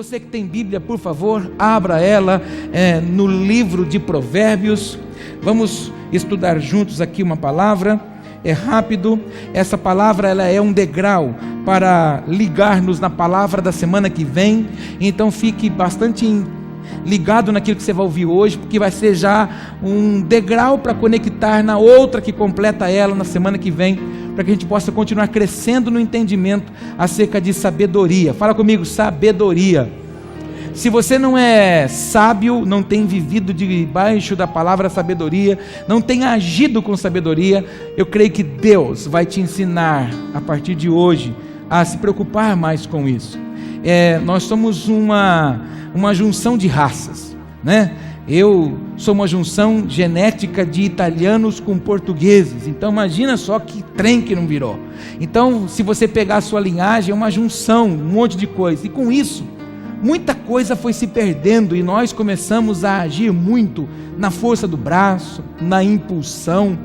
Você que tem Bíblia, por favor, abra ela no livro de Provérbios. Vamos estudar juntos aqui uma palavra. É rápido. Essa palavra ela é um degrau para ligar-nos na palavra da semana que vem. Então fique bastante ligado naquilo que você vai ouvir hoje, porque vai ser já um degrau para conectar na outra que completa ela na semana que vem, para que a gente possa continuar crescendo no entendimento acerca de sabedoria. Fala comigo, sabedoria. Se você não é sábio, não tem vivido debaixo da palavra sabedoria, não tem agido com sabedoria, eu creio que Deus vai te ensinar a partir de hoje a se preocupar mais com isso. Nós somos uma junção de raças, né? Eu sou uma junção genética de italianos com portugueses, então imagina só que trem que não virou. Então, se você pegar a sua linhagem, é uma junção, um monte de coisa, e com isso, muita coisa foi se perdendo, e nós começamos a agir muito na força do braço, na impulsão.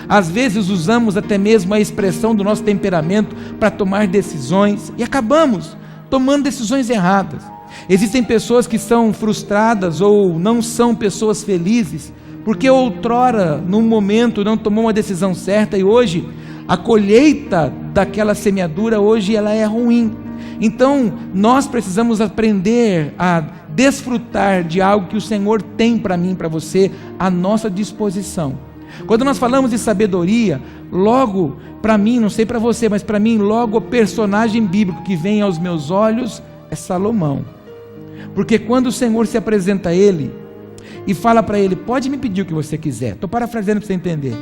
Às vezes usamos até mesmo a expressão do nosso temperamento para tomar decisões, e acabamos tomando decisões erradas. Existem pessoas que são frustradas ou não são pessoas felizes, porque outrora, num momento, não tomou uma decisão certa, e hoje, a colheita daquela semeadura, hoje ela é ruim. Então, nós precisamos aprender a desfrutar de algo que o Senhor tem para mim, para você, à nossa disposição. Quando nós falamos de sabedoria, logo, para mim, não sei para você, mas para mim, logo o personagem bíblico que vem aos meus olhos é Salomão. Porque quando o Senhor se apresenta a ele e fala para ele, pode me pedir o que você quiser, estou parafraseando para você entender.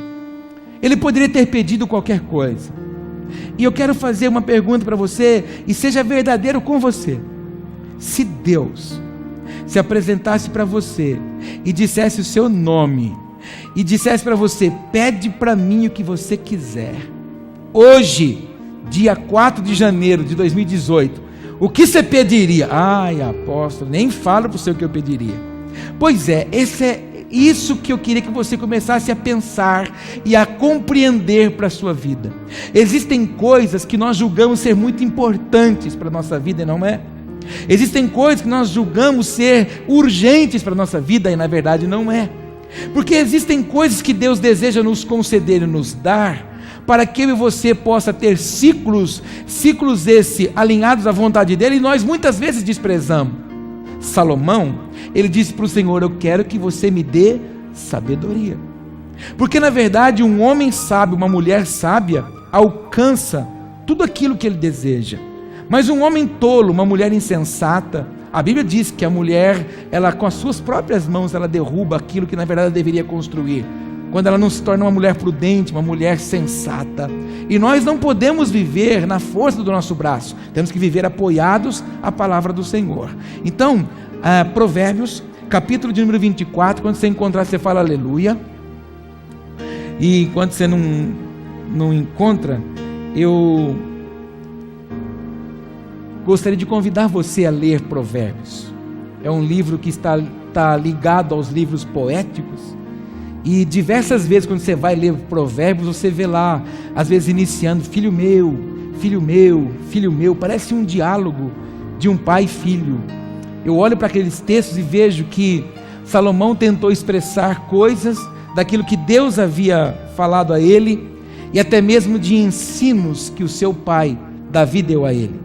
Ele poderia ter pedido qualquer coisa. E eu quero fazer uma pergunta para você, e seja verdadeiro com você. Se Deus se apresentasse para você e dissesse o seu nome, e dissesse para você, pede para mim o que você quiser, hoje, dia 4 de janeiro de 2018, o que você pediria? Ai, apóstolo, nem falo para você o que eu pediria. Pois é, isso que eu queria que você começasse a pensar e a compreender para a sua vida. Existem coisas que nós julgamos ser muito importantes para a nossa vida, não é? Existem coisas que nós julgamos ser urgentes para a nossa vida, e na verdade não é. Porque existem coisas que Deus deseja nos conceder e nos dar, para que eu e você possa ter ciclos esses alinhados à vontade dele, e nós muitas vezes desprezamos. Salomão, ele disse para o Senhor, eu quero que você me dê sabedoria, porque na verdade um homem sábio, uma mulher sábia, alcança tudo aquilo que ele deseja, mas um homem tolo, uma mulher insensata, a Bíblia diz que a mulher, ela com as suas próprias mãos, ela derruba aquilo que na verdade ela deveria construir, quando ela não se torna uma mulher prudente, uma mulher sensata. E nós não podemos viver na força do nosso braço, temos que viver apoiados à palavra do Senhor. Então, Provérbios, capítulo de número 24, quando você encontrar, você fala aleluia. E enquanto você não encontra, eu gostaria de convidar você a ler Provérbios. É um livro que está ligado aos livros poéticos, e diversas vezes quando você vai ler Provérbios, você vê lá, às vezes iniciando, filho meu, filho meu, filho meu, parece um diálogo de um pai e filho. Eu olho para aqueles textos e vejo que Salomão tentou expressar coisas daquilo que Deus havia falado a ele, e até mesmo de ensinos que o seu pai, Davi, deu a ele.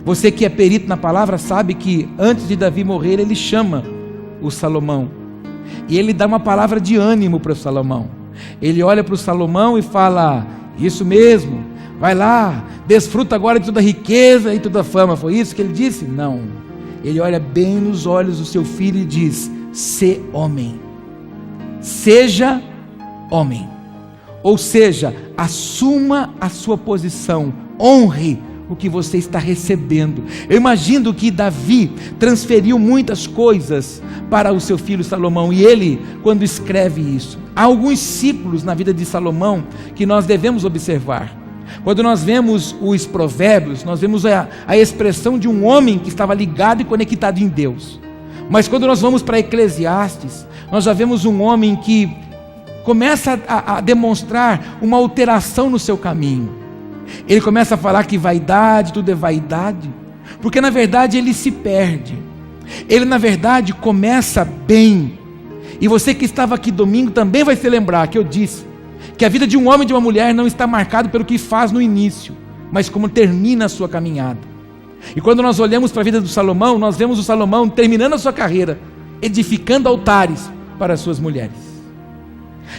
Você que é perito na palavra sabe que antes de Davi morrer, ele chama o Salomão, e ele dá uma palavra de ânimo para o Salomão. Ele olha para o Salomão e fala, isso mesmo, vai lá, desfruta agora de toda a riqueza e toda a fama. Foi isso que ele disse? Não. Ele olha bem nos olhos do seu filho e diz, sê homem, seja homem, ou seja, assuma a sua posição, honre o que você está recebendo. Eu imagino que Davi transferiu muitas coisas para o seu filho Salomão, e ele, quando escreve isso, há alguns ciclos na vida de Salomão que nós devemos observar. Quando nós vemos os Provérbios, nós vemos a expressão de um homem que estava ligado e conectado em Deus. Mas quando nós vamos para Eclesiastes, nós já vemos um homem que começa a demonstrar uma alteração no seu caminho. Ele começa a falar que vaidade, tudo é vaidade, porque na verdade ele se perde. ele na verdade começa bem. E você que estava aqui domingo também vai se lembrar que eu disse que a vida de um homem e de uma mulher não está marcado pelo que faz no início, mas como termina a sua caminhada. E quando nós olhamos para a vida do Salomão, nós vemos o Salomão terminando a sua carreira, edificando altares para as suas mulheres.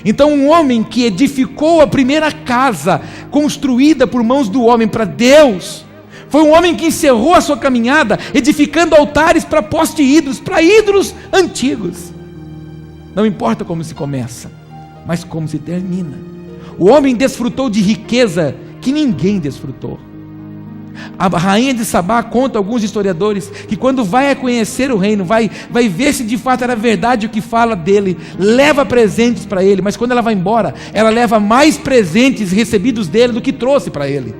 Então um homem que edificou a primeira casa construída por mãos do homem para Deus, foi um homem que encerrou a sua caminhada edificando altares para ídolos, para ídolos antigos. Não importa como se começa, mas como se termina. O homem desfrutou de riqueza que ninguém desfrutou. A rainha de Sabá, conta alguns historiadores, que quando vai conhecer o reino, vai ver se de fato era verdade o que fala dele, leva presentes para ele, mas quando ela vai embora, ela leva mais presentes recebidos dele do que trouxe para ele.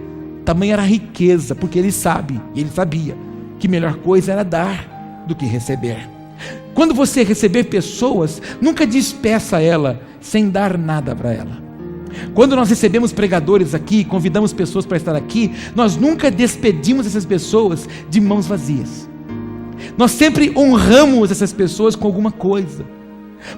Tamanha era a riqueza, porque ele sabia que melhor coisa era dar do que receber. Quando você receber pessoas, nunca despeça ela sem dar nada para ela. Quando nós recebemos pregadores aqui, convidamos pessoas para estar aqui, nós nunca despedimos essas pessoas de mãos vazias. Nós sempre honramos essas pessoas com alguma coisa,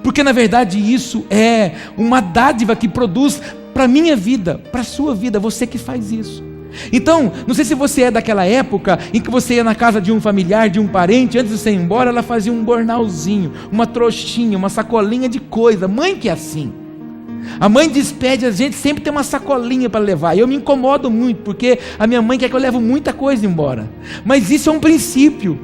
porque na verdade isso é uma dádiva que produz para a minha vida, para a sua vida, você que faz isso. Então, não sei se você é daquela época em que você ia na casa de um familiar, de um parente, antes de você ir embora, ela fazia um gornalzinho, uma trouxinha, uma sacolinha de coisa. Mãe que é assim. A mãe despede a gente, sempre tem uma sacolinha para levar. E eu me incomodo muito, porque a minha mãe quer que eu leve muita coisa embora. Mas isso é um princípio.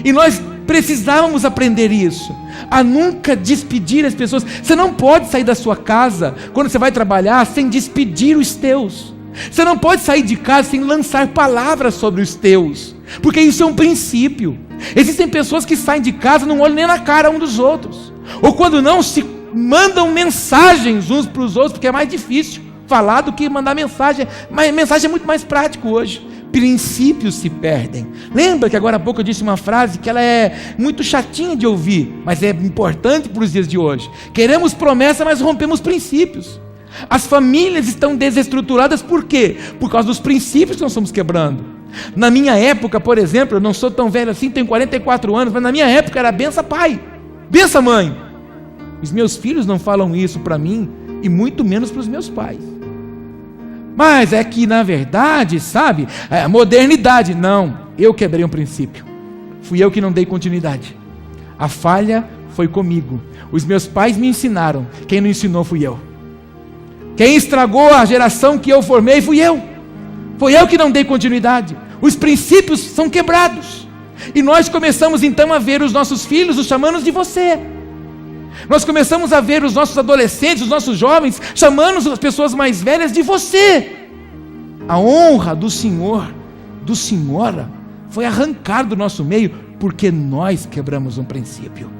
E nós precisávamos aprender isso, a nunca despedir as pessoas. Você não pode sair da sua casa, quando você vai trabalhar, sem despedir os teus. Você não pode sair de casa sem lançar palavras sobre os teus, porque isso é um princípio. Existem pessoas que saem de casa, não olham nem na cara um dos outros, ou quando não, se mandam mensagens uns para os outros, porque é mais difícil falar do que mandar mensagem, mas mensagem é muito mais prático hoje. Princípios se perdem. Lembra que agora há pouco eu disse uma frase que ela é muito chatinha de ouvir, mas é importante para os dias de hoje. Queremos promessa, mas rompemos princípios. As famílias estão desestruturadas por quê? Por causa dos princípios que nós estamos quebrando. Na minha época, por exemplo, eu não sou tão velho assim, tenho 44 anos, mas na minha época era bença pai, bença mãe. Os meus filhos não falam isso para mim, e muito menos para os meus pais. Mas é que na verdade, sabe, a modernidade, não, eu quebrei um princípio, fui eu que não dei continuidade, a falha foi comigo, os meus pais me ensinaram, quem não ensinou fui eu. Quem estragou a geração que eu formei fui eu. Foi eu que não dei continuidade. Os princípios são quebrados. E nós começamos então a ver os nossos filhos os chamando de você. Nós começamos a ver os nossos adolescentes, os nossos jovens, chamando as pessoas mais velhas de você. A honra do Senhor, do Senhora, foi arrancada do nosso meio, porque nós quebramos um princípio.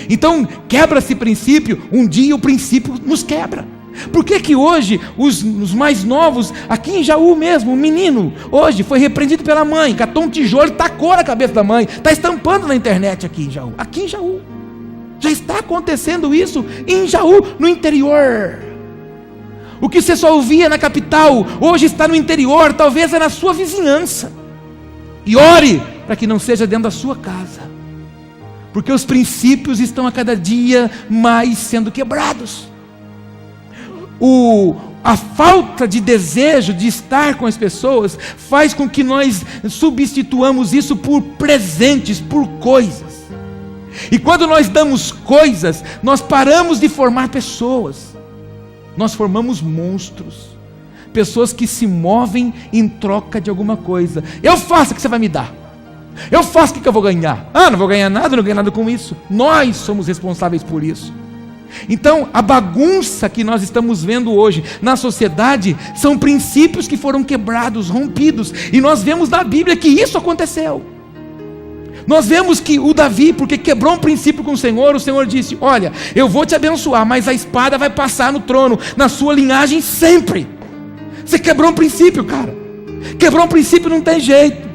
Então, quebra esse princípio, um dia o princípio nos quebra. Por que hoje os mais novos, aqui em Jaú mesmo, um menino hoje foi repreendido pela mãe, catou um tijolo e tacou na cabeça da mãe, está estampando na internet aqui em Jaú, já está acontecendo isso em Jaú, no interior. O que você só ouvia na capital, hoje está no interior, talvez é na sua vizinhança. E ore para que não seja dentro da sua casa, porque os princípios estão a cada dia mais sendo quebrados. A falta de desejo de estar com as pessoas faz com que nós substituamos isso por presentes, por coisas. E quando nós damos coisas, nós paramos de formar pessoas, nós formamos monstros, pessoas que se movem em troca de alguma coisa. Eu faço o que você vai me dar, eu faço o que eu vou ganhar. Não vou ganhar nada, não ganho nada com isso. Nós somos responsáveis por isso. Então, a bagunça que nós estamos vendo hoje na sociedade são princípios que foram quebrados, rompidos, e nós vemos na Bíblia que isso aconteceu. Nós vemos que o Davi, porque quebrou um princípio com o Senhor disse: olha, eu vou te abençoar, mas a espada vai passar no trono, na sua linhagem sempre. Você quebrou um princípio, cara, quebrou um princípio, não tem jeito.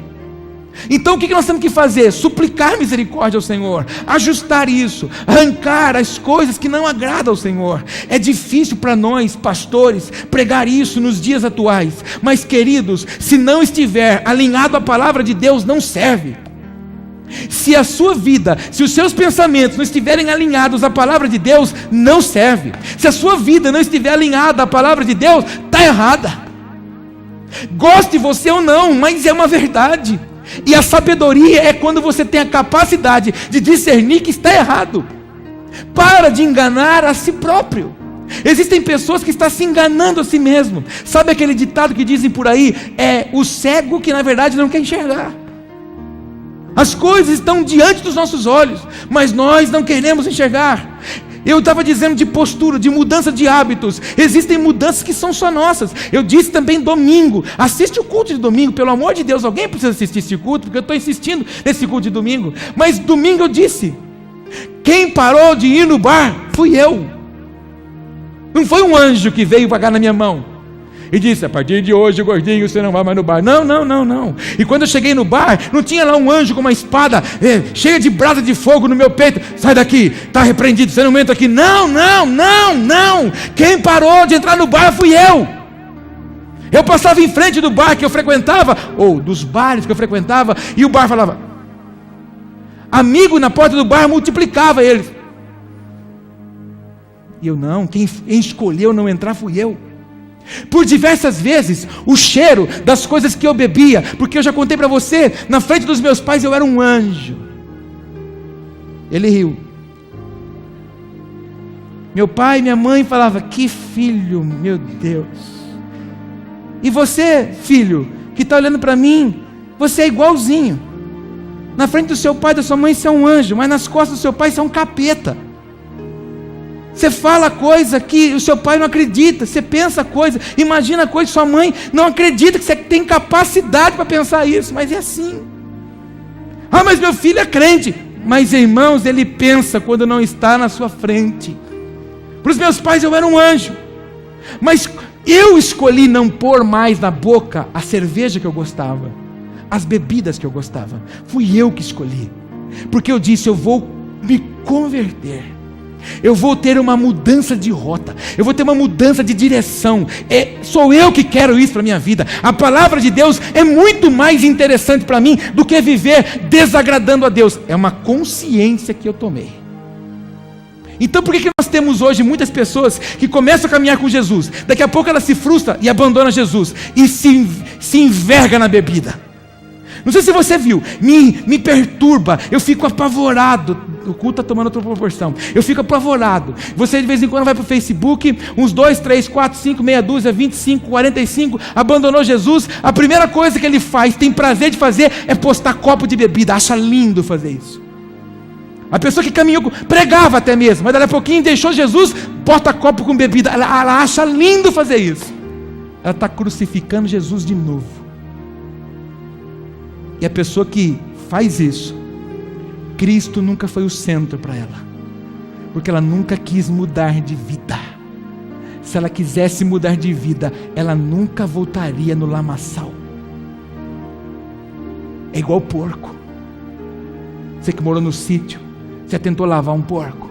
Então o que nós temos que fazer? Suplicar misericórdia ao Senhor, ajustar isso, arrancar as coisas que não agradam ao Senhor. É difícil para nós, pastores, pregar isso nos dias atuais, mas queridos, se não estiver alinhado à palavra de Deus, não serve. Se a sua vida, se os seus pensamentos não estiverem alinhados à palavra de Deus, não serve. Se a sua vida não estiver alinhada à palavra de Deus, está errada. Goste você ou não, mas é uma verdade. E a sabedoria é quando você tem a capacidade de discernir que está errado. Para de enganar a si próprio. Existem pessoas que estão se enganando a si mesmo. Sabe aquele ditado que dizem por aí? É o cego que na verdade não quer enxergar. As coisas estão diante dos nossos olhos, mas nós não queremos enxergar. Eu estava dizendo de postura, de mudança de hábitos. Existem mudanças que são só nossas. Eu disse também domingo. Assiste o culto de domingo, pelo amor de Deus. Alguém precisa assistir esse culto, porque eu estou insistindo nesse culto de domingo. Mas domingo eu disse: quem parou de ir no bar fui eu. Não foi um anjo que veio pagar na minha mão e disse: a partir de hoje, gordinho, você não vai mais no bar. Não. E quando eu cheguei no bar, não tinha lá um anjo com uma espada cheia de brasa de fogo no meu peito. Sai daqui, está repreendido, você não entra aqui. Não. Quem parou de entrar no bar fui eu. Eu passava em frente do bar que eu frequentava, ou dos bares que eu frequentava, e o bar falava, amigo na porta do bar multiplicava eles. E eu não, quem escolheu não entrar fui eu. Por diversas vezes, o cheiro das coisas que eu bebia, porque eu já contei para você, na frente dos meus pais eu era um anjo. Ele riu. Meu pai e minha mãe falavam: que filho, meu Deus. E você, filho, que está olhando para mim, você é igualzinho. Na frente do seu pai e da sua mãe você é um anjo, mas nas costas do seu pai você é um capeta. Você fala coisa que o seu pai não acredita, você pensa coisa, imagina coisa que sua mãe não acredita que você tem capacidade para pensar isso, mas é assim. Ah, mas meu filho é crente. Mas irmãos, ele pensa quando não está na sua frente. Para os meus pais eu era um anjo, mas eu escolhi não pôr mais na boca a cerveja que eu gostava, as bebidas que eu gostava. Fui eu que escolhi, porque eu disse: eu vou me converter, eu vou ter uma mudança de rota, eu vou ter uma mudança de direção. Sou eu que quero isso para a minha vida. A palavra de Deus é muito mais interessante para mim do que viver desagradando a Deus. É uma consciência que eu tomei. Então por que nós temos hoje muitas pessoas que começam a caminhar com Jesus, daqui a pouco ela se frustra e abandona Jesus e se enverga na bebida? Não sei se você viu, me perturba, eu fico apavorado. O culto está tomando outra proporção. Eu fico apavorado. Você de vez em quando vai para o Facebook, uns 2, 3, 4, 5, meia dúzia, 25, 45, abandonou Jesus. A primeira coisa que ele faz, tem prazer de fazer, é postar copo de bebida. Acha lindo fazer isso. A pessoa que caminhou, pregava até mesmo, mas daqui a pouquinho deixou Jesus, bota copo com bebida. Ela acha lindo fazer isso. Ela está crucificando Jesus de novo. E a pessoa que faz isso, Cristo nunca foi o centro para ela, porque ela nunca quis mudar de vida. Se ela quisesse mudar de vida, ela nunca voltaria no lamaçal. É igual porco. Você que morou no sítio, você tentou lavar um porco?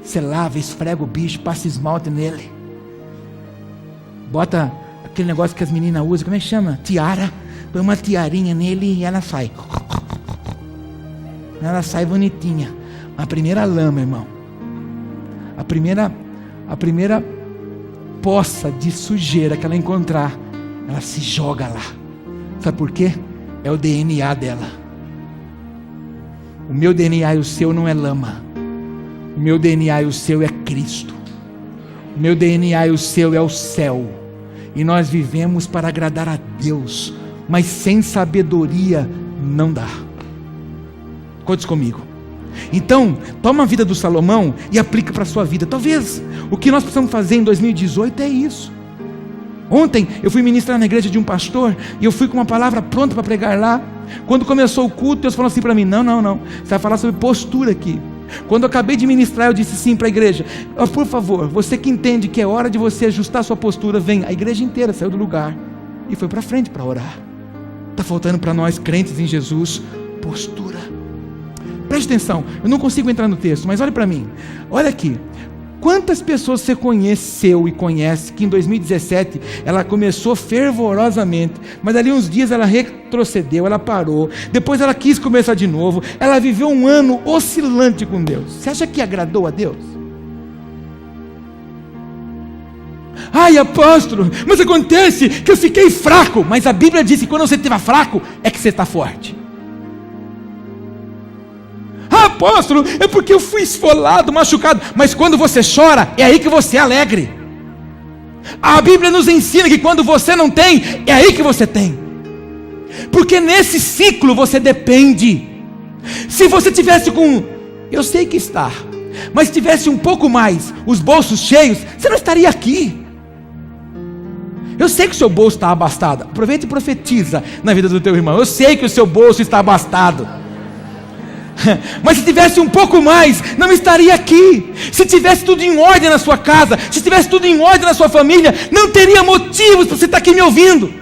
Você lava, esfrega o bicho, passa esmalte nele, bota aquele negócio que as meninas usam, como é que chama? Tiara. Põe uma tiarinha nele e ela sai. Ela sai bonitinha. A primeira lama, irmão, a primeira poça de sujeira que ela encontrar, ela se joga lá. Sabe por quê? É o DNA dela. O meu DNA e o seu não é lama. O meu DNA e o seu é Cristo. O meu DNA e o seu é o céu. E nós vivemos para agradar a Deus, mas sem sabedoria não dá. Conte comigo. Então, toma a vida do Salomão e aplica para a sua vida. Talvez o que nós precisamos fazer em 2018 é isso. Ontem eu fui ministrar na igreja de um pastor e eu fui com uma palavra pronta para pregar lá. Quando começou o culto, Deus falou assim para mim: não, você vai falar sobre postura aqui. Quando eu acabei de ministrar, eu disse sim para a igreja: por favor, você que entende que é hora de você ajustar a sua postura, vem. A igreja inteira saiu do lugar e foi para frente para orar. Está faltando para nós crentes em Jesus postura. Preste atenção, eu não consigo entrar no texto, mas olha para mim. Olha aqui, Quantas pessoas você conheceu e conhece que em 2017 ela começou fervorosamente, mas ali uns dias ela retrocedeu, ela parou, depois ela quis começar de novo, ela viveu um ano oscilante com Deus. Você acha que agradou a Deus? Ai, apóstolo, mas acontece que eu fiquei fraco. Mas a Bíblia diz que quando você estiver fraco, é que você está forte. Ah, apóstolo, é porque eu fui esfolado, machucado. Mas quando você chora, é aí que você é alegre. A Bíblia nos ensina que quando você não tem, é aí que você tem. Porque nesse ciclo você depende. Se você tivesse com, eu sei que está, mas tivesse um pouco mais, os bolsos cheios, você não estaria aqui. Eu sei que o seu bolso está abastado. Aproveita e profetiza na vida do teu irmão. Eu sei que o seu bolso está abastado. Mas se tivesse um pouco mais, não estaria aqui. Se tivesse tudo em ordem na sua casa, se tivesse tudo em ordem na sua família, não teria motivos para você estar aqui me ouvindo.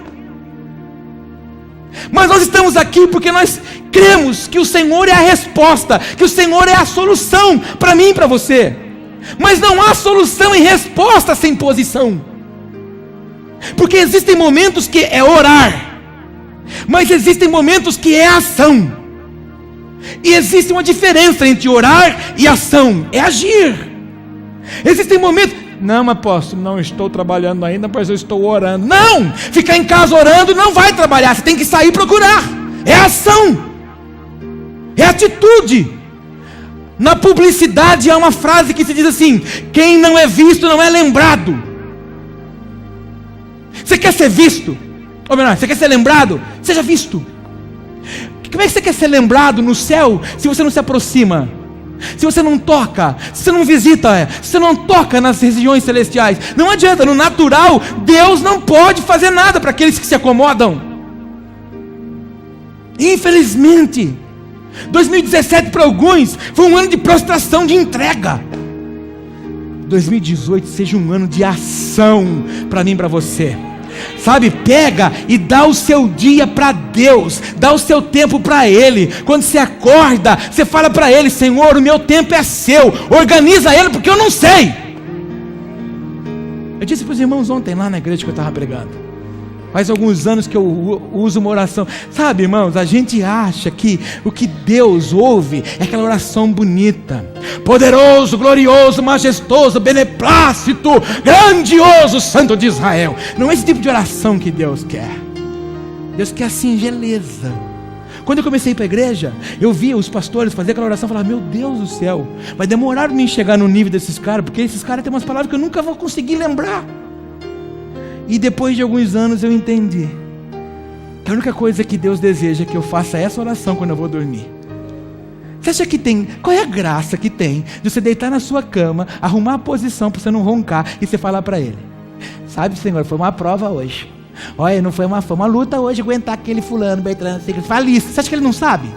Mas nós estamos aqui porque nós cremos que o Senhor é a resposta, que o Senhor é a solução para mim e para você. Mas não há solução e resposta sem posição. Porque existem momentos que é orar, mas existem momentos que é ação. E existe uma diferença entre orar e ação, é agir. Existem momentos, não apóstolo, não estou trabalhando ainda, pois eu estou orando. Não, ficar em casa orando não vai trabalhar, você tem que sair e procurar. É ação, é atitude. Na publicidade há uma frase que se diz assim: quem não é visto não é lembrado. Você quer ser visto? Ou melhor, você quer ser lembrado? Seja visto. Como é que você quer ser lembrado no céu se você não se aproxima? Se você não toca, se você não visita, se você não toca nas regiões celestiais? Não adianta, no natural, Deus não pode fazer nada para aqueles que se acomodam. Infelizmente, 2017 para alguns foi um ano de prostração, de entrega. 2018 seja um ano de ação para mim e para você. Sabe, pega e dá o seu dia para Deus, dá o seu tempo para Ele. Quando você acorda, você fala para Ele: Senhor, o meu tempo é seu, organiza Ele, porque eu não sei. Eu disse para os irmãos ontem lá na igreja que eu estava pregando, faz alguns anos que eu uso uma oração. Sabe, irmãos, a gente acha que o que Deus ouve é aquela oração bonita: poderoso, glorioso, majestoso, beneplácito, grandioso, Santo de Israel. Não é esse tipo de oração que Deus quer. Deus quer a singeleza. Quando eu comecei a ir para a igreja, eu via os pastores fazer aquela oração e falava: meu Deus do céu, vai demorar para mim chegar no nível desses caras, porque esses caras têm umas palavras que eu nunca vou conseguir lembrar. E depois de alguns anos eu entendi que a única coisa que Deus deseja é que eu faça essa oração quando eu vou dormir. Você acha que tem, qual é a graça que tem de você deitar na sua cama, arrumar a posição para você não roncar e você falar para Ele: sabe, Senhor, foi uma prova hoje. Olha, não foi uma luta hoje aguentar aquele fulano, Bertrand, fala isso. Você acha que Ele não sabe?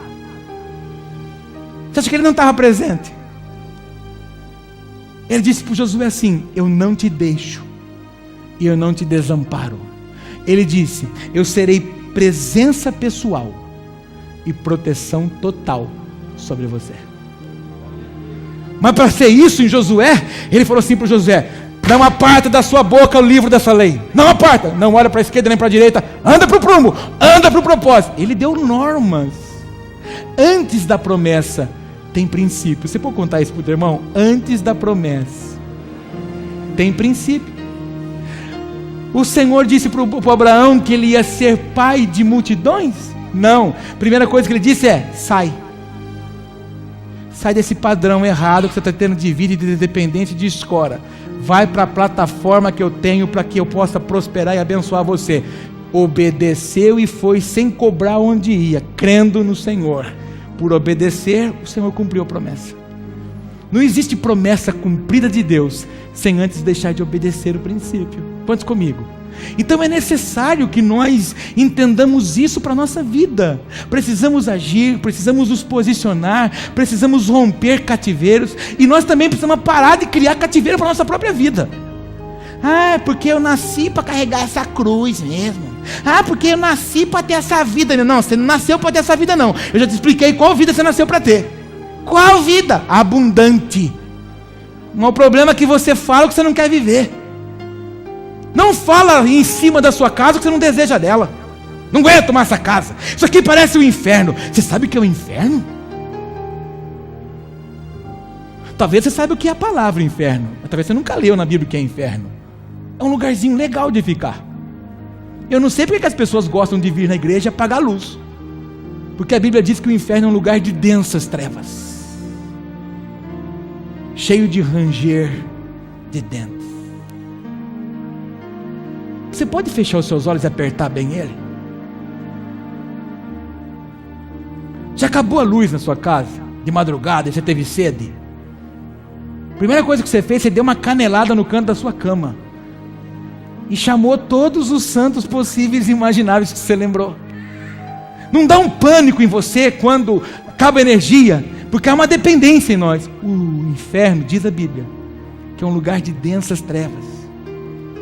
Você acha que Ele não estava presente? Ele disse para Josué assim: eu não te deixo e eu não te desamparo. Ele disse: eu serei presença pessoal e proteção total sobre você. Mas para ser isso em Josué, ele falou assim para Josué: não aparta da sua boca o livro dessa lei, não aparta, não olha para a esquerda nem para a direita, anda para o prumo, anda para o propósito. Ele deu normas. Antes da promessa tem princípio. Você pode contar isso para o teu irmão? Antes da promessa tem princípio. O Senhor disse para o Abraão que ele ia ser pai de multidões? Não. Primeira coisa que ele disse é: sai. Sai desse padrão errado que você está tendo de vida e de dependência de escora. Vai para a plataforma que eu tenho para que eu possa prosperar e abençoar você. Obedeceu e foi sem cobrar onde ia, crendo no Senhor. Por obedecer, o Senhor cumpriu a promessa. Não existe promessa cumprida de Deus sem antes deixar de obedecer o princípio. Quantos comigo? Então é necessário que nós entendamos isso para a nossa vida. Precisamos agir, precisamos nos posicionar, precisamos romper cativeiros. E nós também precisamos parar de criar cativeiro para a nossa própria vida. Ah, porque eu nasci para carregar essa cruz mesmo. Ah, porque eu nasci para ter essa vida. Não, você não nasceu para ter essa vida não. Eu já te expliquei qual vida você nasceu para ter. Qual vida? Abundante. Mas o problema é que você fala o que você não quer viver. Não fala em cima da sua casa o que você não deseja dela. Não aguento mais essa casa. Isso aqui parece um inferno. Você sabe o que é o inferno? Talvez você saiba o que é a palavra inferno, mas talvez você nunca leu na Bíblia o que é inferno. É um lugarzinho legal de ficar. Eu não sei porque que as pessoas gostam de vir na igreja apagar a luz. Porque a Bíblia diz que o inferno é um lugar de densas trevas, cheio de ranger de dentes. Você pode fechar os seus olhos e apertar bem ele? Já acabou a luz na sua casa, de madrugada, e você teve sede? Primeira coisa que você fez, você deu uma canelada no canto da sua cama e chamou todos os santos possíveis e imagináveis que você lembrou. Não dá um pânico em você quando acaba a energia, porque há uma dependência em nós. O inferno, diz a Bíblia, que é um lugar de densas trevas,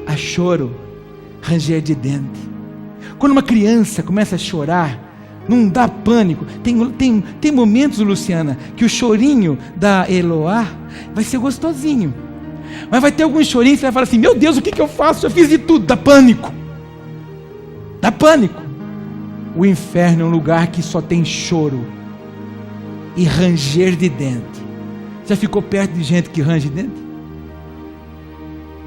há choro, ranger de dente. Quando uma criança começa a chorar, não dá pânico. Tem momentos, Luciana, que o chorinho da Eloá vai ser gostosinho, mas vai ter alguns chorinhos que você vai falar assim: meu Deus, o que eu faço? Eu fiz de tudo. Dá pânico. Dá pânico. O inferno é um lugar que só tem choro e ranger de dente. Já ficou perto de gente que range de dente?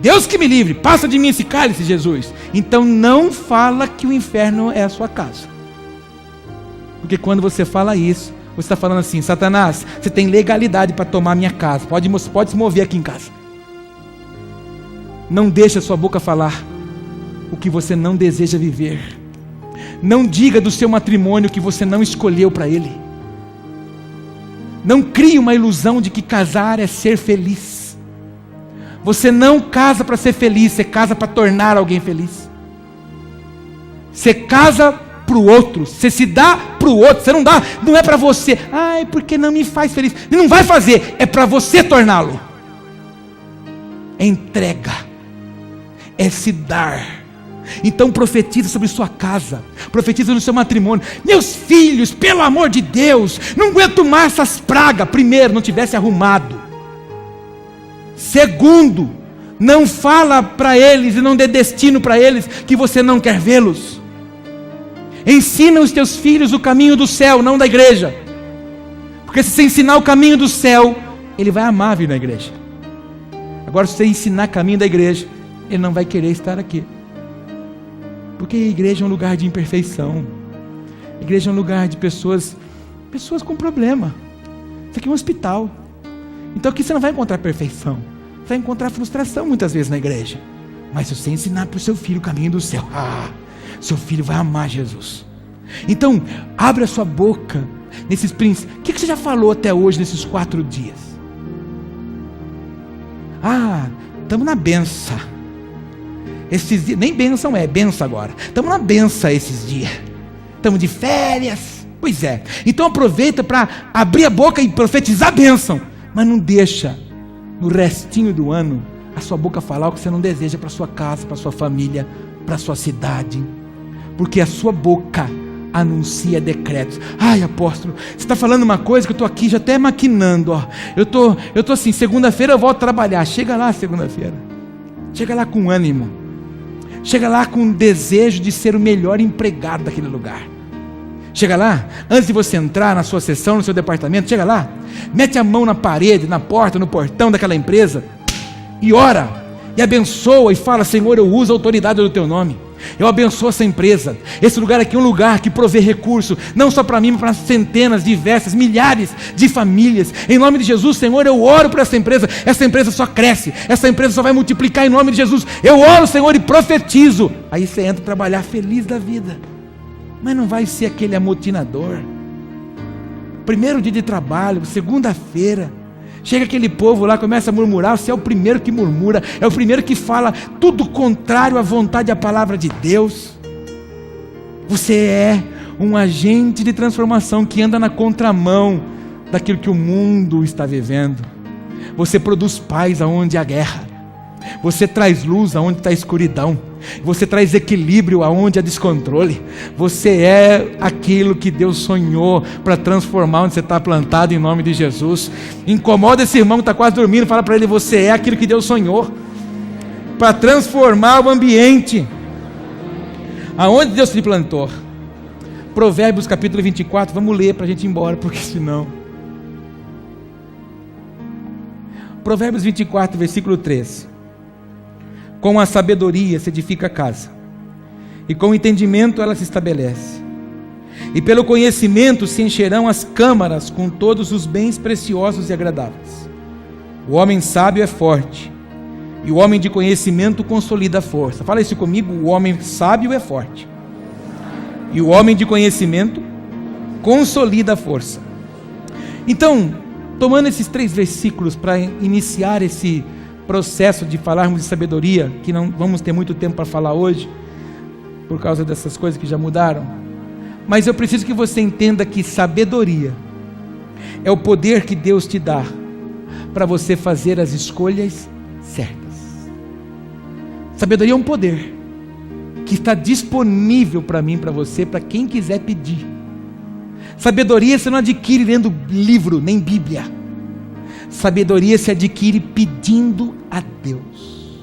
Deus que me livre, passa de mim esse cálice, Jesus. Então não fala que o inferno é a sua casa. Porque quando você fala isso, você está falando assim: Satanás, você tem legalidade para tomar minha casa, pode se mover aqui em casa. Não deixe a sua boca falar o que você não deseja viver. Não diga do seu matrimônio que você não escolheu para ele. Não crie uma ilusão de que casar é ser feliz. Você não casa para ser feliz, você casa para tornar alguém feliz. Você casa para o outro, você se dá para o outro, você não dá, não é para você. Ai, porque não me faz feliz. Ele não vai fazer, é para você torná-lo. É entrega, é se dar. Então profetiza sobre sua casa, profetiza no seu matrimônio: meus filhos, pelo amor de Deus, não aguento mais essas pragas. Primeiro, não tivesse arrumado. Segundo, não fala para eles e não dê destino para eles que você não quer vê-los. Ensina os teus filhos o caminho do céu, não da igreja. Porque se você ensinar o caminho do céu, ele vai amar vir na igreja. Agora, se você ensinar o caminho da igreja, ele não vai querer estar aqui. Porque a igreja é um lugar de imperfeição. A igreja é um lugar de pessoas com problema. Isso aqui é um hospital. Então aqui você não vai encontrar perfeição. Você vai encontrar frustração muitas vezes na igreja. Mas se você ensinar para o seu filho o caminho do céu, seu filho vai amar Jesus. Então, abre a sua boca nesses princípios. O que você já falou até hoje nesses 4 dias? Estamos na benção. Esses dias, nem benção é, benção agora. Estamos na benção esses dias. Estamos de férias. Pois é. Então aproveita para abrir a boca e profetizar a bênção. Mas não deixa no restinho do ano a sua boca falar o que você não deseja para sua casa, para sua família, para sua cidade. Porque a sua boca anuncia decretos. Ai, apóstolo, você está falando uma coisa que eu estou aqui já até maquinando. Eu tô assim, segunda-feira eu volto a trabalhar. Chega lá segunda-feira. Chega lá com ânimo. Chega lá com desejo de ser o melhor empregado daquele lugar. Chega lá, antes de você entrar na sua sessão, no seu departamento, chega lá, mete a mão na parede, na porta, no portão daquela empresa e ora, e abençoa e fala: Senhor, eu uso a autoridade do teu nome. Eu abençoo essa empresa. Esse lugar aqui é um lugar que provê recurso, não só para mim, mas para centenas, diversas, milhares de famílias. Em nome de Jesus, Senhor, eu oro por essa empresa só cresce, essa empresa só vai multiplicar em nome de Jesus. Eu oro, Senhor, e profetizo. Aí você entra trabalhar feliz da vida, mas não vai ser aquele amotinador. Primeiro dia de trabalho, segunda-feira, chega aquele povo lá, começa a murmurar. Você é o primeiro que murmura, é o primeiro que fala tudo contrário à vontade e à palavra de Deus. Você é um agente de transformação que anda na contramão daquilo que o mundo está vivendo. Você produz paz aonde há guerra. Você traz luz aonde está escuridão. Você traz equilíbrio aonde há descontrole. Você é aquilo que Deus sonhou para transformar onde você está plantado, em nome de Jesus. Incomoda esse irmão que está quase dormindo, fala para ele: você é aquilo que Deus sonhou para transformar o ambiente aonde Deus te plantou. Provérbios capítulo 24, vamos ler para a gente ir embora, porque senão... Provérbios 24, versículo 13. Com a sabedoria se edifica a casa, e com o entendimento ela se estabelece, e pelo conhecimento se encherão as câmaras com todos os bens preciosos e agradáveis. O homem sábio é forte, e o homem de conhecimento consolida a força. Fala isso comigo: o homem sábio é forte, e o homem de conhecimento consolida a força. Então, tomando esses 3 versículos para iniciar esse processo de falarmos de sabedoria, que não vamos ter muito tempo para falar hoje, por causa dessas coisas que já mudaram, mas eu preciso que você entenda que sabedoria é o poder que Deus te dá para você fazer as escolhas certas. Sabedoria é um poder que está disponível para mim, para você, para quem quiser pedir. Sabedoria você não adquire lendo livro, nem Bíblia. Sabedoria se adquire pedindo a Deus.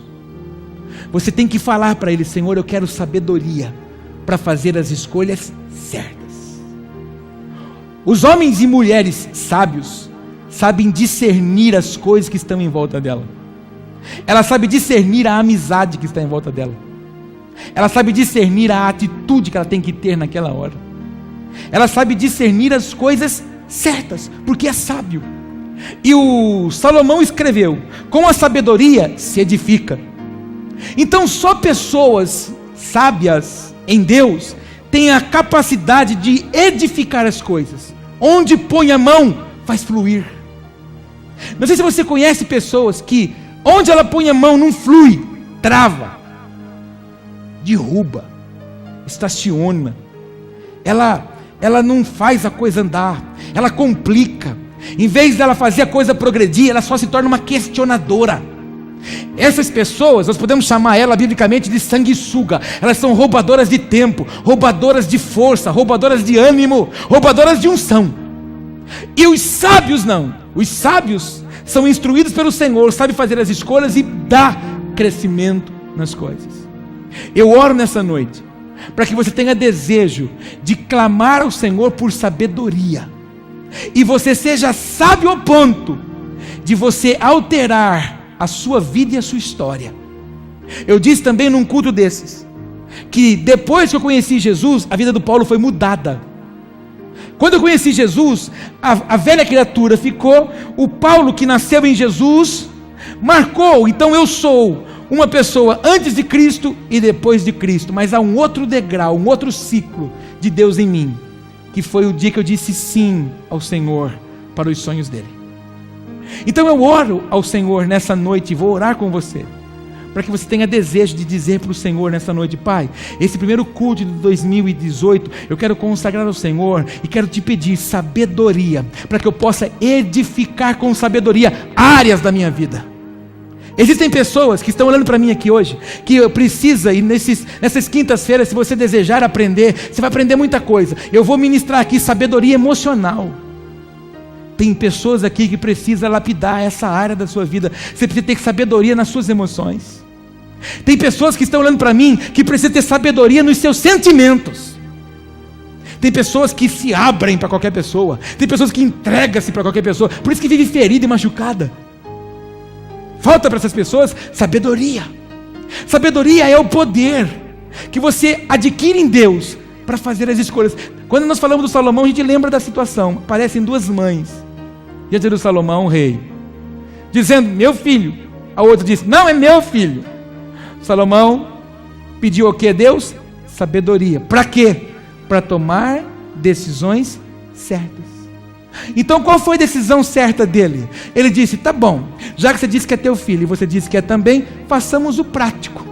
Você tem que falar para Ele: Senhor, eu quero sabedoria para fazer as escolhas certas. Os homens e mulheres sábios sabem discernir as coisas que estão em volta dela. Ela sabe discernir a amizade que está em volta dela. Ela sabe discernir a atitude que ela tem que ter naquela hora. Ela sabe discernir as coisas certas, porque é sábio. E o Salomão escreveu: com a sabedoria se edifica. Então só pessoas sábias em Deus têm a capacidade de edificar as coisas. Onde põe a mão, faz fluir. Não sei se você conhece pessoas que onde ela põe a mão não flui, trava, derruba, estaciona. Ela não faz a coisa andar, ela complica. Em vez dela fazer a coisa progredir, ela só se torna uma questionadora. Essas pessoas, nós podemos chamar ela biblicamente de sanguessuga. Elas são roubadoras de tempo, roubadoras de força, roubadoras de ânimo, roubadoras de unção. E os sábios não. Os sábios são instruídos pelo Senhor, sabem fazer as escolhas e dá crescimento nas coisas. Eu oro nessa noite para que você tenha desejo de clamar ao Senhor por sabedoria, e você seja sábio ao ponto de você alterar a sua vida e a sua história. Eu disse também num culto desses, que depois que eu conheci Jesus, a vida do Paulo foi mudada. Quando eu conheci Jesus, a velha criatura ficou, o Paulo que nasceu em Jesus, marcou. Então eu sou uma pessoa antes de Cristo e depois de Cristo, mas há um outro degrau, um outro ciclo de Deus em mim, que foi o dia que eu disse sim ao Senhor para os sonhos dele. Então eu oro ao Senhor nessa noite, vou orar com você, para que você tenha desejo de dizer para o Senhor nessa noite: Pai, esse primeiro culto de 2018, eu quero consagrar ao Senhor e quero te pedir sabedoria, para que eu possa edificar com sabedoria áreas da minha vida. Existem pessoas que estão olhando para mim aqui hoje, que eu preciso, e nessas quintas-feiras, se você desejar aprender, você vai aprender muita coisa. Eu vou ministrar aqui sabedoria emocional. Tem pessoas aqui que precisam lapidar essa área da sua vida. Você precisa ter sabedoria nas suas emoções. Tem pessoas que estão olhando para mim, que precisam ter sabedoria nos seus sentimentos. Tem pessoas que se abrem para qualquer pessoa. Tem pessoas que entregam-se para qualquer pessoa, por isso que vive ferida e machucada. Falta para essas pessoas sabedoria. Sabedoria é o poder que você adquire em Deus para fazer as escolhas. Quando nós falamos do Salomão, a gente lembra da situação. Aparecem 2 mães diante do Salomão, o rei, dizendo: meu filho. A outra disse: não é meu filho. Salomão pediu o que a Deus? Sabedoria. Para quê? Para tomar decisões certas. Então qual foi a decisão certa dele? Ele disse: tá bom, já que você disse que é teu filho e você disse que é também, façamos o prático.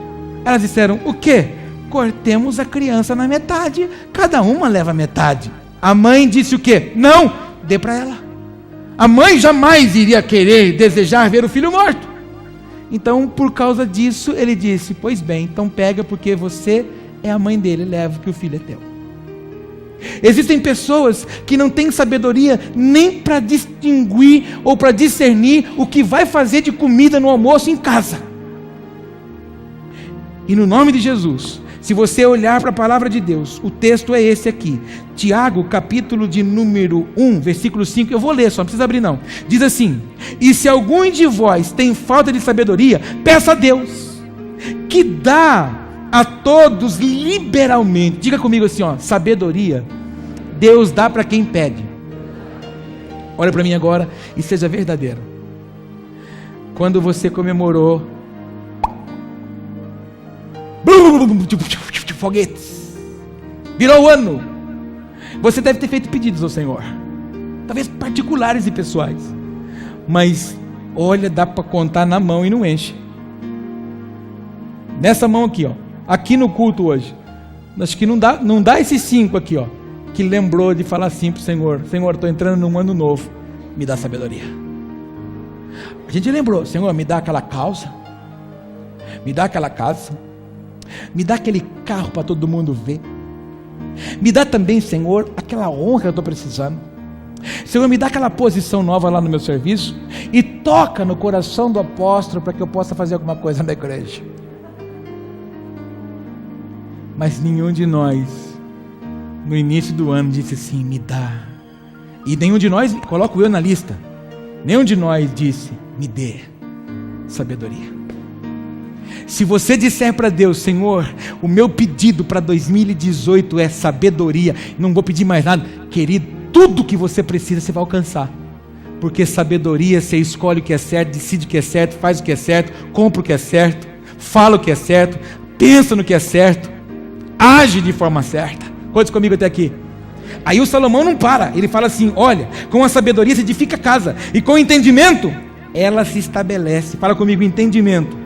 Elas disseram: o quê? Cortemos a criança na metade, cada uma leva metade. A mãe disse o quê? Não, dê para ela. A mãe jamais iria querer, desejar ver o filho morto. Então, por causa disso, ele disse: pois bem, então pega, porque você é a mãe dele, leva, que o filho é teu. Existem pessoas que não têm sabedoria nem para distinguir ou para discernir o que vai fazer de comida no almoço em casa. E no nome de Jesus, se você olhar para a palavra de Deus, o texto é esse aqui, Tiago, capítulo de número 1, versículo 5, eu vou ler, só não precisa abrir não. Diz assim: e se algum de vós tem falta de sabedoria, peça a Deus, que dá a todos liberalmente. Diga comigo assim, ó, sabedoria, Deus dá para quem pede. Olha para mim agora e seja verdadeiro. Quando você comemorou foguetes, virou o ano, você deve ter feito pedidos ao Senhor, talvez particulares e pessoais, mas olha, dá para contar na mão e não enche. Nessa mão aqui, ó, aqui no culto hoje, acho que não dá esses 5 aqui, ó, que lembrou de falar assim para o Senhor: Senhor, estou entrando num ano novo, me dá sabedoria. A gente lembrou: Senhor, me dá aquela calça, me dá aquela casa, me dá aquele carro para todo mundo ver, me dá também, Senhor, aquela honra que eu estou precisando. Senhor, me dá aquela posição nova lá no meu serviço, e toca no coração do apóstolo para que eu possa fazer alguma coisa na igreja. Mas nenhum de nós, no início do ano, disse assim: me dá. E nenhum de nós, coloco eu na lista, nenhum de nós disse: me dê sabedoria. Se você disser para Deus: Senhor, o meu pedido para 2018 é sabedoria, não vou pedir mais nada, querido, tudo que você precisa você vai alcançar, porque sabedoria, você escolhe o que é certo, decide o que é certo, faz o que é certo, compra o que é certo, fala o que é certo, pensa no que é certo, age de forma certa. Conte comigo até aqui. Aí o Salomão não para, ele fala assim: olha, com a sabedoria se edifica a casa, e com o entendimento ela se estabelece. Fala comigo: entendimento.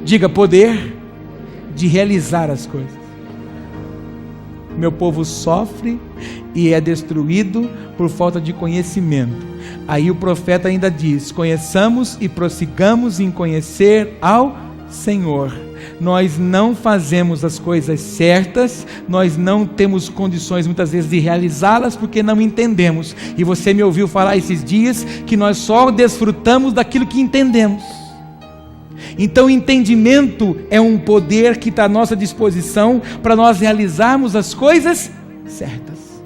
Diga: poder de realizar as coisas. Meu povo sofre e é destruído por falta de conhecimento. Aí o profeta ainda diz: conheçamos e prossigamos em conhecer ao Senhor. Nós não fazemos as coisas certas, nós não temos condições muitas vezes de realizá-las porque não entendemos. E você me ouviu falar esses dias que nós só desfrutamos daquilo que entendemos. Então, entendimento é um poder que está à nossa disposição para nós realizarmos as coisas certas.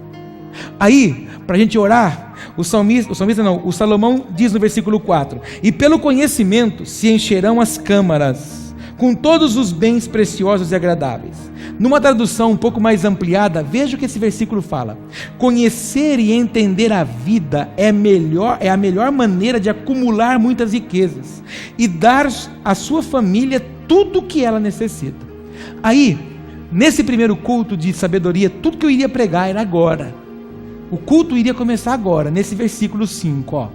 Aí, para a gente orar, o Salomão diz no versículo 4: e pelo conhecimento se encherão as câmaras com todos os bens preciosos e agradáveis. Numa tradução um pouco mais ampliada, veja o que esse versículo fala: conhecer e entender a vida é a melhor maneira de acumular muitas riquezas e dar à sua família tudo o que ela necessita. Aí, nesse primeiro culto de sabedoria, tudo que eu iria pregar era agora. O culto iria começar agora, nesse versículo 5, ó.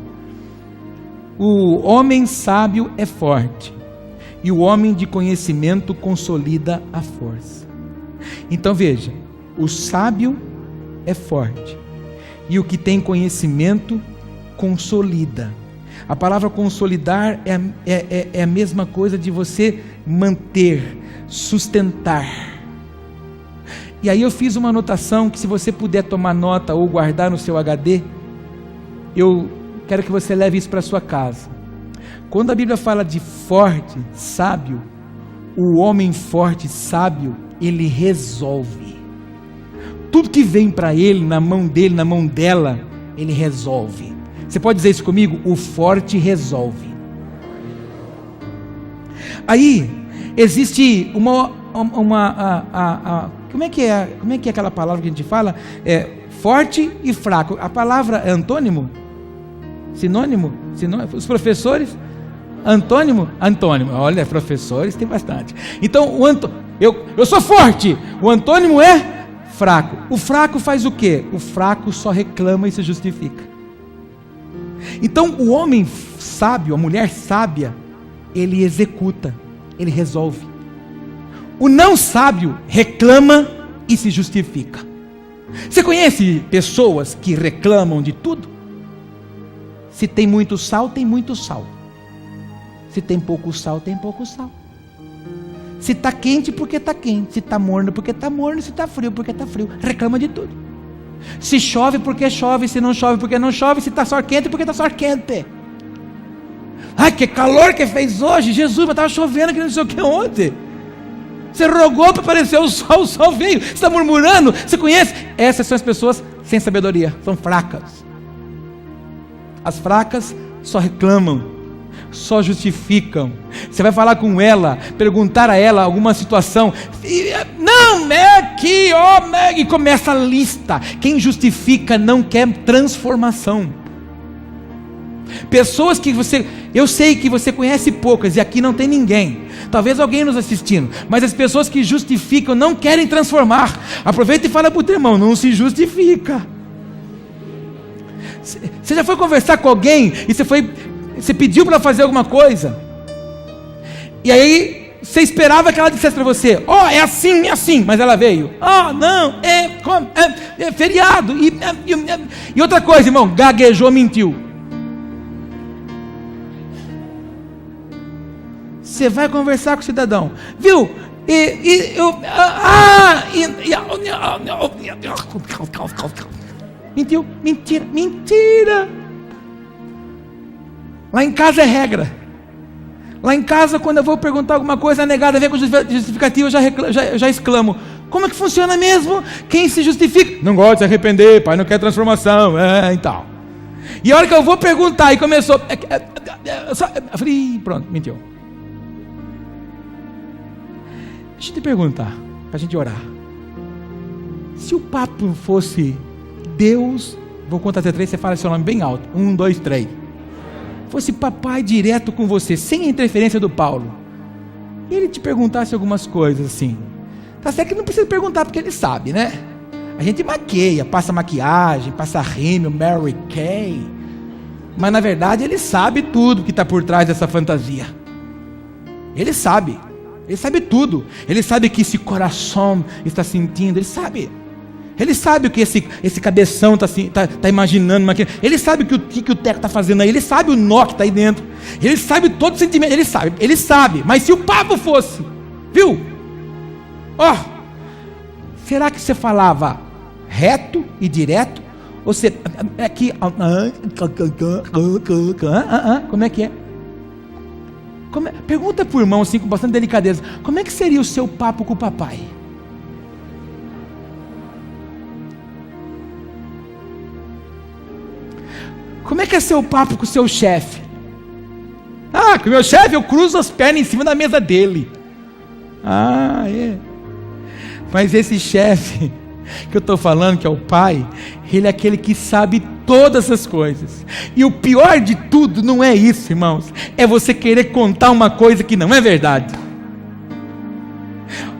O homem sábio é forte, e o homem de conhecimento consolida a força. Então veja, o sábio é forte, e o que tem conhecimento consolida. A palavra consolidar é a mesma coisa de você manter, sustentar. E aí eu fiz uma anotação que, se você puder tomar nota ou guardar no seu HD, eu quero que você leve isso para sua casa. Quando a Bíblia fala de forte, sábio, o homem forte, sábio, ele resolve. Tudo que vem para ele, na mão dele, na mão dela, ele resolve. Você pode dizer isso comigo? O forte resolve. Aí, existe como é que é aquela palavra que a gente fala? Forte e fraco. A palavra é antônimo? Sinônimo? Os professores? Antônimo? Olha, professores tem bastante. Então, eu sou forte. O antônimo é fraco. O fraco faz o quê? O fraco só reclama e se justifica. Então, o homem sábio, a mulher sábia, ele executa, ele resolve. O não sábio reclama e se justifica. Você conhece pessoas que reclamam de tudo? Se tem muito sal, tem muito sal. Se tem pouco sal, tem pouco sal. Se está quente, porque está quente. Se está morno, porque está morno. Se está frio, porque está frio. Reclama de tudo. Se chove, porque chove. Se não chove, porque não chove. Se está só quente, porque está só quente. Ai, que calor que fez hoje. Jesus, mas estava chovendo que não sei o que ontem. Você rogou para aparecer o sol veio. Você está murmurando. Você conhece? Essas são as pessoas sem sabedoria. São fracas. As fracas só reclamam, só justificam. Você vai falar com ela, perguntar a ela alguma situação, não, é que, e começa a lista. Quem justifica não quer transformação. Pessoas que eu sei que você conhece poucas, e aqui não tem ninguém, talvez alguém nos assistindo, mas as pessoas que justificam não querem transformar. Aproveita e fala para o teu irmão, não se justifica. Você já foi conversar com alguém e você pediu para fazer alguma coisa, e aí você esperava que ela dissesse para você, é assim, mas ela veio, não, é feriado, e outra coisa, irmão, gaguejou, mentiu. Você vai conversar com o cidadão, viu? Mentiu, mentira. Lá em casa é regra. Lá em casa, quando eu vou perguntar alguma coisa, a negada vem com justificativa, eu já exclamo, como é que funciona mesmo? Quem se justifica? Não gosta de se arrepender, pai, não quer transformação, e tal. E a hora que eu vou perguntar, e começou, eu falei, pronto, mentiu. Deixa eu te perguntar, para a gente orar. Se o papo fosse Deus, vou contar até 3, você fala seu nome bem alto, 1, 2, 3. Fosse papai direto com você, sem a interferência do Paulo, e ele te perguntasse algumas coisas assim, tá certo que não precisa perguntar porque ele sabe, né? A gente maqueia, passa maquiagem, passa rímel, Mary Kay, mas na verdade ele sabe tudo que está por trás dessa fantasia. Ele sabe tudo. Ele sabe que esse coração está sentindo, ele sabe o que esse cabeção está imaginando, ele sabe o que o teco está fazendo aí, ele sabe o nó que está aí dentro, ele sabe todo o sentimento, ele sabe, mas se o papo fosse, viu? Será que você falava reto e direto? Ou você, como é que é? Pergunta para o irmão assim, com bastante delicadeza, como é que seria o seu papo com o papai? Como é que é seu papo com o seu chefe? Com o meu chefe eu cruzo as pernas em cima da mesa dele. É. Mas esse chefe que eu estou falando, que é o pai, ele é aquele que sabe todas as coisas. E o pior de tudo não é isso, irmãos, é você querer contar uma coisa que não é verdade.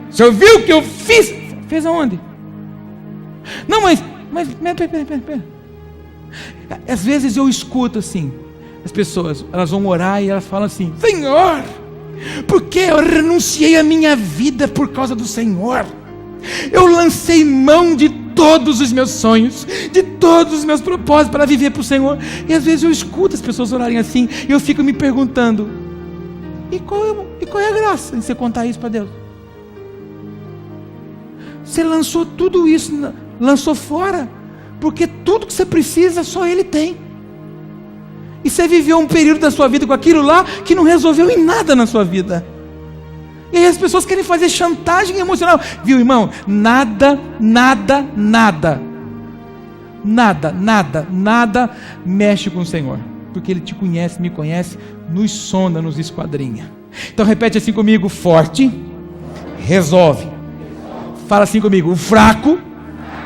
Você ouviu o que eu fiz? Fez aonde? Não, mas pera. Às vezes eu escuto assim, as pessoas, elas vão orar e elas falam assim, Senhor, por que eu renunciei a minha vida por causa do Senhor? Eu lancei mão de todos os meus sonhos, de todos os meus propósitos para viver para o Senhor. E às vezes eu escuto as pessoas orarem assim, e eu fico me perguntando, e qual é a graça em você contar isso para Deus? Você lançou tudo isso, lançou fora, porque tudo que você precisa só Ele tem. E você viveu um período da sua vida com aquilo lá que não resolveu em nada na sua vida. E aí as pessoas querem fazer chantagem emocional. Viu, irmão? Nada mexe com o Senhor, porque Ele te conhece, me conhece, nos sonda, nos esquadrinha. Então repete assim comigo, forte resolve. Fala assim comigo, o fraco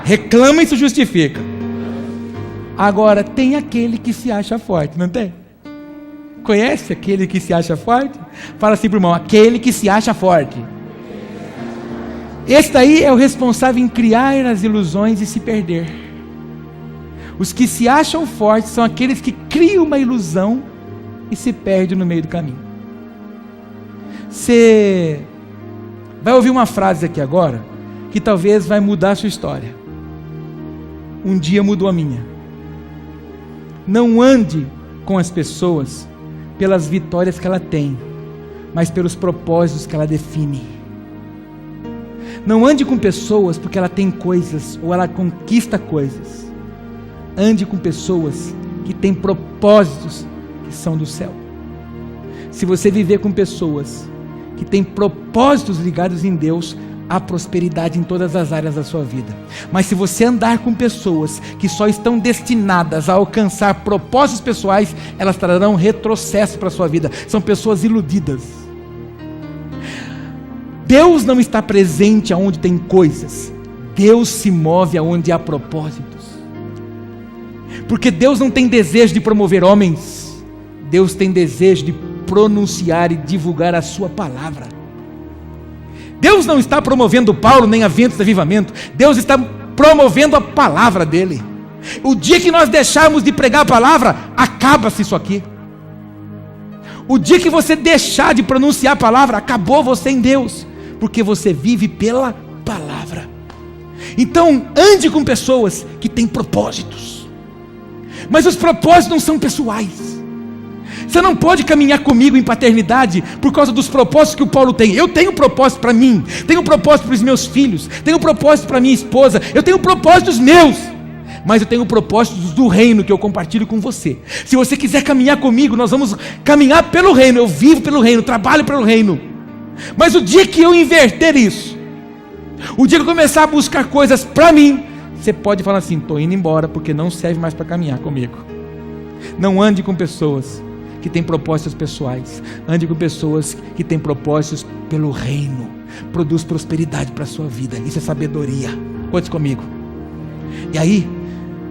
reclama e se justifica. Agora tem aquele que se acha forte, não tem? Conhece aquele que se acha forte? Fala assim pro irmão, aquele que se acha forte. Esse daí é o responsável em criar as ilusões e se perder. Os que se acham fortes são aqueles que criam uma ilusão e se perdem no meio do caminho. Você vai ouvir uma frase aqui agora, que talvez vai mudar a sua história. Um dia mudou a minha. Não ande com as pessoas pelas vitórias que ela tem, mas pelos propósitos que ela define. Não ande com pessoas porque ela tem coisas ou ela conquista coisas. Ande com pessoas que têm propósitos que são do céu. Se você viver com pessoas que têm propósitos ligados em Deus, há prosperidade em todas as áreas da sua vida. Mas se você andar com pessoas que só estão destinadas a alcançar propósitos pessoais, elas trarão retrocesso para a sua vida. São pessoas iludidas. Deus não está presente aonde tem coisas. Deus se move aonde há propósitos. Porque Deus não tem desejo de promover homens. Deus tem desejo de pronunciar e divulgar a sua palavra. Deus não está promovendo Paulo nem eventos de avivamento. Deus está promovendo a palavra dele. O dia que nós deixarmos de pregar a palavra, acaba-se isso aqui. O dia que você deixar de pronunciar a palavra, acabou você em Deus, porque você vive pela palavra. Então ande com pessoas que têm propósitos, mas os propósitos não são pessoais. Você não pode caminhar comigo em paternidade por causa dos propósitos que o Paulo tem. Eu tenho propósito para mim, tenho propósito para os meus filhos, tenho propósito para minha esposa, eu tenho propósitos meus, mas eu tenho propósitos do reino que eu compartilho com você. Se você quiser caminhar comigo, nós vamos caminhar pelo reino. Eu vivo pelo reino, trabalho pelo reino. Mas o dia que eu inverter isso, o dia que eu começar a buscar coisas para mim, você pode falar assim: estou indo embora porque não serve mais para caminhar comigo. Não ande com pessoas que têm propósitos pessoais. Ande com pessoas que têm propósitos pelo reino. Produz prosperidade para a sua vida. Isso é sabedoria. Conte comigo. E aí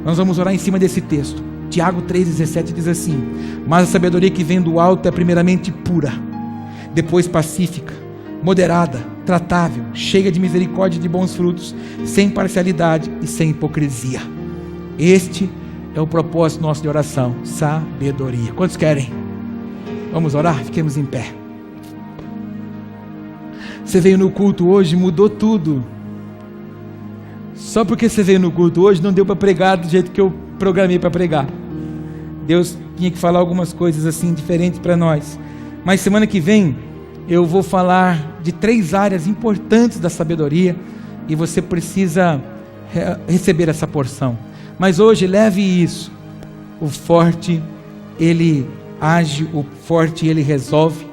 nós vamos orar em cima desse texto. Tiago 3,17 diz assim: mas a sabedoria que vem do alto é primeiramente pura, depois pacífica, moderada, tratável, cheia de misericórdia e de bons frutos, sem parcialidade e sem hipocrisia. Este é o propósito nosso de oração: sabedoria. Quantos querem? Vamos orar? Fiquemos em pé. Você veio no culto hoje, mudou tudo. Só porque você veio no culto hoje, não deu para pregar do jeito que eu programei para pregar. Deus tinha que falar algumas coisas assim diferentes para nós. Mas semana que vem eu vou falar de 3 áreas importantes da sabedoria, e você precisa receber essa porção. Mas hoje leve isso: o forte ele age, o forte ele resolve,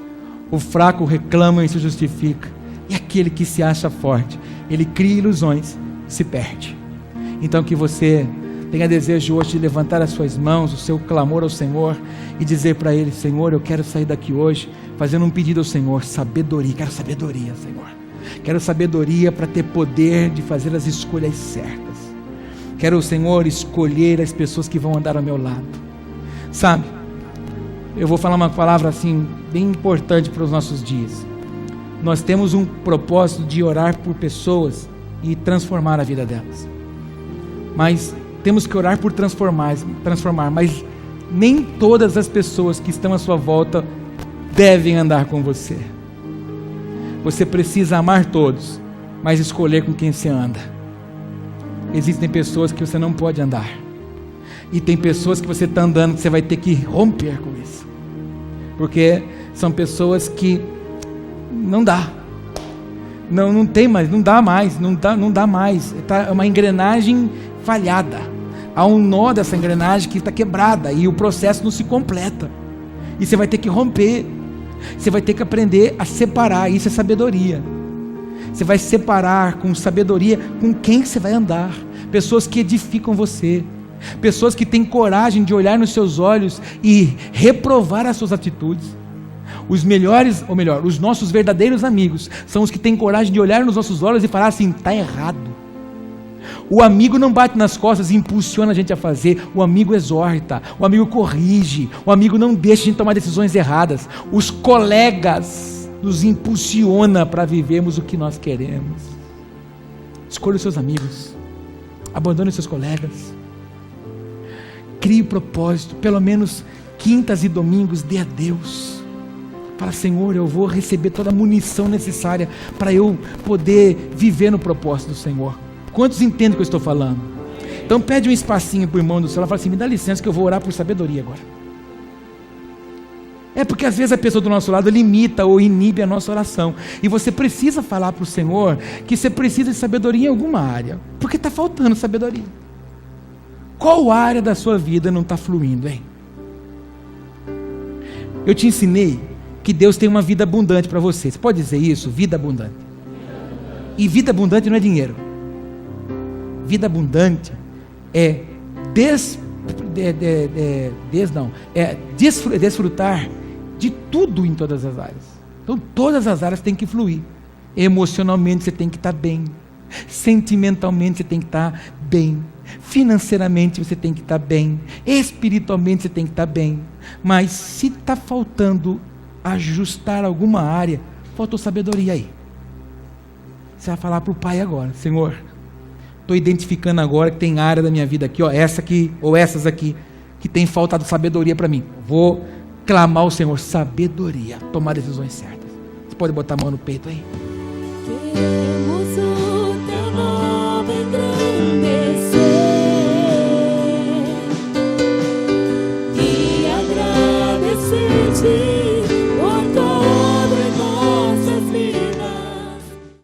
o fraco reclama e se justifica, e aquele que se acha forte, ele cria ilusões, se perde. Então que você tenha desejo hoje de levantar as suas mãos, o seu clamor ao Senhor, e dizer para Ele: Senhor, eu quero sair daqui hoje fazendo um pedido ao Senhor, sabedoria. Quero sabedoria, Senhor. Quero sabedoria para ter poder de fazer as escolhas certas. Quero, Senhor, escolher as pessoas que vão andar ao meu lado. Sabe, eu vou falar uma palavra assim bem importante para os nossos dias. Nós temos um propósito de orar por pessoas e transformar a vida delas. Mas temos que orar por transformar, mas nem todas as pessoas que estão à sua volta devem andar com você. Você precisa amar todos, mas escolher com quem você anda. Existem pessoas que você não pode andar, e tem pessoas que você está andando que você vai ter que romper com isso, porque são pessoas que não dá. Não tem mais, não dá mais, é uma engrenagem falhada, há um nó dessa engrenagem que está quebrada, e o processo não se completa, e você vai ter que romper, você vai ter que aprender a separar. Isso é sabedoria. Você vai separar com sabedoria com quem você vai andar, pessoas que edificam você, pessoas que têm coragem de olhar nos seus olhos e reprovar as suas atitudes. Os melhores, ou melhor, os nossos verdadeiros amigos são os que têm coragem de olhar nos nossos olhos e falar assim: está errado. O amigo não bate nas costas e impulsiona a gente a fazer. O amigo exorta, o amigo corrige, o amigo não deixa a gente tomar decisões erradas. Os colegas nos impulsiona para vivermos o que nós queremos. Escolha os seus amigos, abandone os seus colegas, crie o propósito. Pelo menos quintas e domingos dê a Deus. Fala: Senhor, eu vou receber toda a munição necessária para eu poder viver no propósito do Senhor. Quantos entendem o que eu estou falando? Então pede um espacinho para o irmão do céu, fala assim: me dá licença que eu vou orar por sabedoria agora. É porque às vezes a pessoa do nosso lado limita ou inibe a nossa oração. E você precisa falar para o Senhor que você precisa de sabedoria em alguma área. Porque está faltando sabedoria. Qual área da sua vida não está fluindo, hein? Eu te ensinei que Deus tem uma vida abundante para você. Você pode dizer isso? Vida abundante. E vida abundante não é dinheiro. Vida abundante é desfrutar de tudo em todas as áreas. Então todas as áreas têm que fluir. Emocionalmente você tem que estar bem, sentimentalmente você tem que estar bem, financeiramente você tem que estar bem, espiritualmente você tem que estar bem. Mas se está faltando ajustar alguma área, faltou sabedoria aí. Você vai falar para o Pai agora: Senhor, estou identificando agora que tem área da minha vida aqui, ó, essa aqui ou essas aqui, que tem faltado sabedoria para mim. Vou clamar ao Senhor sabedoria, tomar decisões certas. Você pode botar a mão no peito aí?